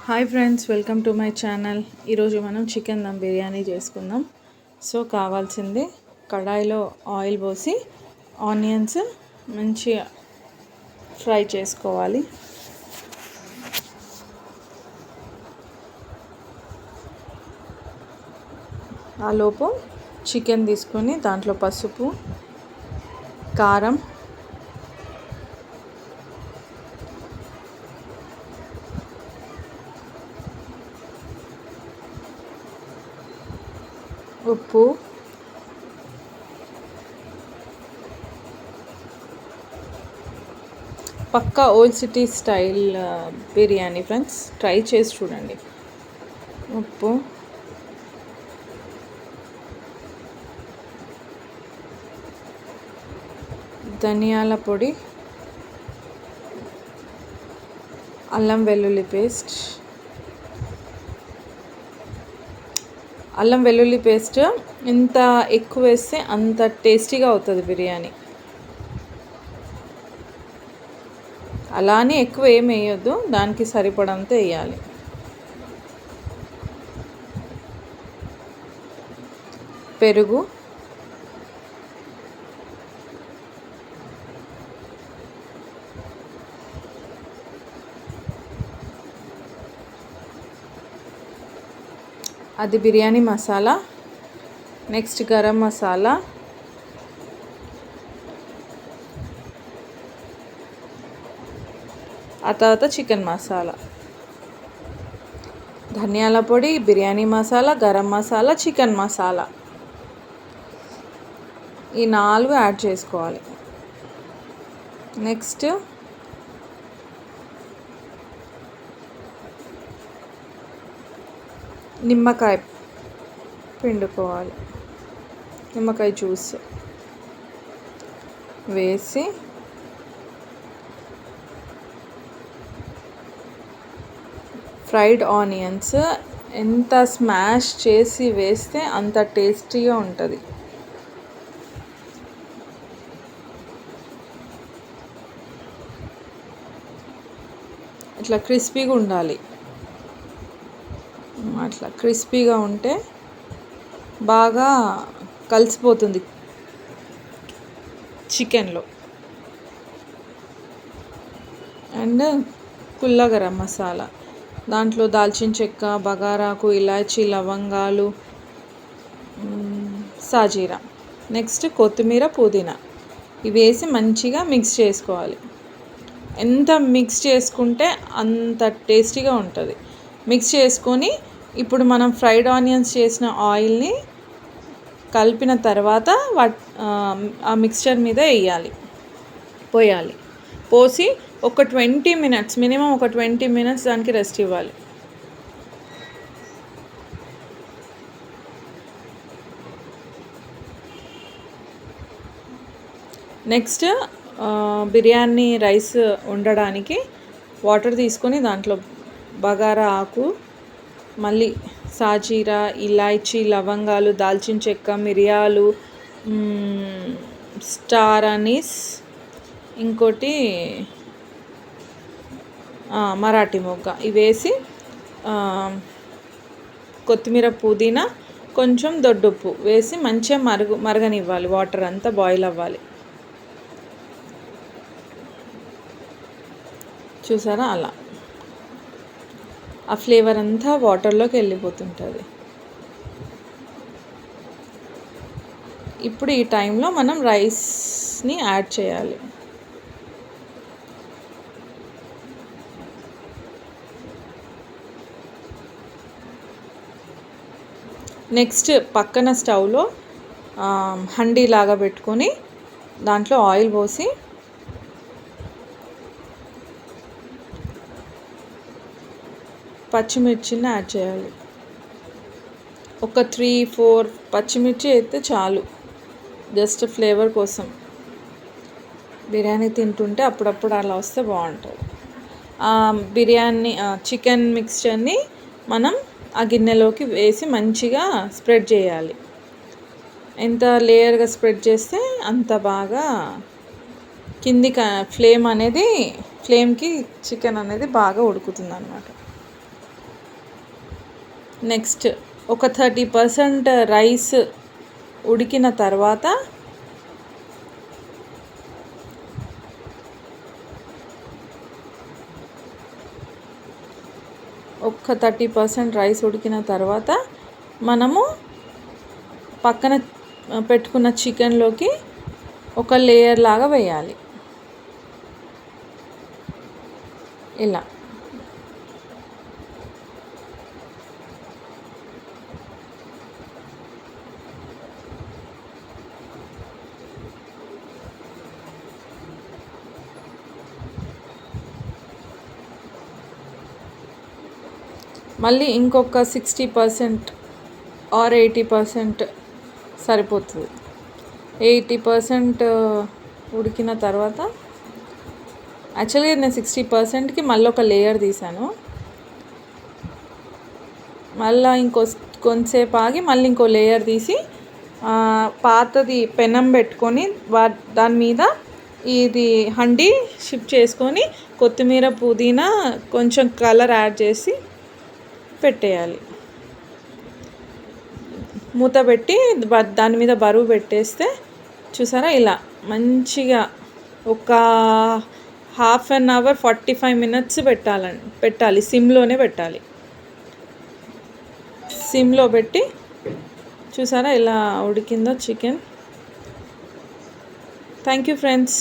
Hi friends, welcome to my channel. ఈరోజు మనం chicken dum biryani చేసుకుందాం. సో కావాల్సింది కడాయిలో ఆయిల్ పోసి ఆనియన్స్ మంచిగా ఫ్రై చేసుకోవాలి. ఆలోపు చికెన్ తీసుకొని దాంట్లో పసుపు, కారం, ఉప్పు, పక్కా old city style biryani friends, try చేసి చూడండి. ఉప్పు, ధనియాల పొడి, అల్లం వెల్లుల్లి పేస్ట్. అల్లం వెల్లుల్లి పేస్ట్ ఎంత ఎక్కువ వేస్తే అంత టేస్టీగా అవుతుంది బిర్యానీ. అలానే ఎక్కువ ఏం వేయొద్దు, దానికి సరిపడంత వేయాలి. పెరుగు, అది బిర్యానీ మసాలా. నెక్స్ట్ గరం మసాలా, ఆ తర్వాత చికెన్ మసాలా. ధనియాల పొడి, బిర్యానీ మసాలా, గరం మసాలా, చికెన్ మసాలా, ఈ 4 యాడ్ చేసుకోవాలి. నెక్స్ట్ నిమ్మకాయ పిండుకోవాలి. నిమ్మకాయ జ్యూస్ వేసి ఫ్రైడ్ ఆనియన్స్ ఎంత స్మాష్ చేసి వేస్తే అంత టేస్టీగా ఉంటుంది. ఇట్లా క్రిస్పీగా ఉండాలి. అట్లా క్రిస్పీగా ఉంటే బాగా కలిసిపోతుంది చికెన్లో. అండ్ కుల్లా గరం మసాలా, దాంట్లో దాల్చిన చెక్క, బగారాకు, ఇలాచీ, లవంగాలు, సాజీరా. నెక్స్ట్ కొత్తిమీర, పుదీనా, ఇవి వేసి మంచిగా మిక్స్ చేసుకోవాలి. ఎంత మిక్స్ చేసుకుంటే అంత టేస్టీగా ఉంటుంది. మిక్స్ చేసుకొని ఇప్పుడు మనం ఫ్రైడ్ ఆనియన్స్ చేసిన ఆయిల్ని కలిపిన తర్వాత ఆ మిక్స్చర్ మీద పోయాలి. పోసి ఒక 20 మినిట్స్, మినిమం ఒక 20 మినిట్స్ దానికి రెస్ట్ ఇవ్వాలి. నెక్స్ట్ బిర్యానీ రైస్ వండడానికి వాటర్ తీసుకొని దాంట్లో బగారా ఆకు, మళ్ళీ సాజీరా, ఇలాచీ, లవంగాలు, దాల్చిన చెక్క, మిరియాలు, స్టార్ అనీస్, ఇంకోటి మరాఠీ మొగ్గ, ఇవి వేసి కొత్తిమీర, పుదీనా, కొంచెం దొడ్డుప్పు వేసి మంచిగా మరగనివ్వాలి. వాటర్ అంతా బాయిల్ అవ్వాలి. చూసారా, అలా ఆ ఫ్లేవర్ అంతా వాటర్లోకి వెళ్ళిపోతుంటుంది. ఇప్పుడు ఈ టైంలో మనం రైస్ని యాడ్ చేయాలి. నెక్స్ట్ పక్కన స్టవ్లో హండీ లాగా పెట్టుకొని దాంట్లో ఆయిల్ పోసి పచ్చిమిర్చిని యాడ్ చేయాలి. ఒక 3-4 పచ్చిమిర్చి అయితే చాలు, జస్ట్ ఫ్లేవర్ కోసం. బిర్యానీ తింటుంటే అప్పుడప్పుడు అలా వస్తే బాగుంటుంది. బిర్యానీ చికెన్ మిక్స్చర్ని మనం ఆ గిన్నెలోకి వేసి మంచిగా స్ప్రెడ్ చేయాలి. ఎంత లేయర్గా స్ప్రెడ్ చేస్తే అంత బాగా కిందికి, ఫ్లేమ్కి చికెన్ అనేది బాగా ఉడుకుతుంది అన్నమాట. నెక్స్ట్ ఒక 30% రైస్ ఉడికిన తర్వాత మనము పక్కన పెట్టుకున్న చికెన్లోకి ఒక లేయర్ లాగా వేయాలి. ఇలా మళ్ళీ ఇంకొక 60% ఆర్ 80% సరిపోతుంది. 80% ఉడికిన తర్వాత యాక్చువల్గా నేను 60%కి మళ్ళీ ఒక లేయర్ తీసాను. మళ్ళీ కొంతసేపు ఆగి మళ్ళీ ఇంకో లేయర్ తీసి పాతది పెనం పెట్టుకొని దాని మీద ఇది హండీ షిఫ్ట్ చేసుకొని కొత్తిమీర పుదీనా కొంచెం కలర్ యాడ్ చేసి పెట్టేయాలి. మూత పెట్టి దాని మీద బరువు పెట్టేస్తే చూసారా ఇలా మంచిగా ఒక 1/2 అవర్ 45 minutes పెట్టాలి. సిమ్లోనే పెట్టాలి. సిమ్లో పెట్టి చూసారా ఇలా ఉడికిందో చికెన్. Thank you friends.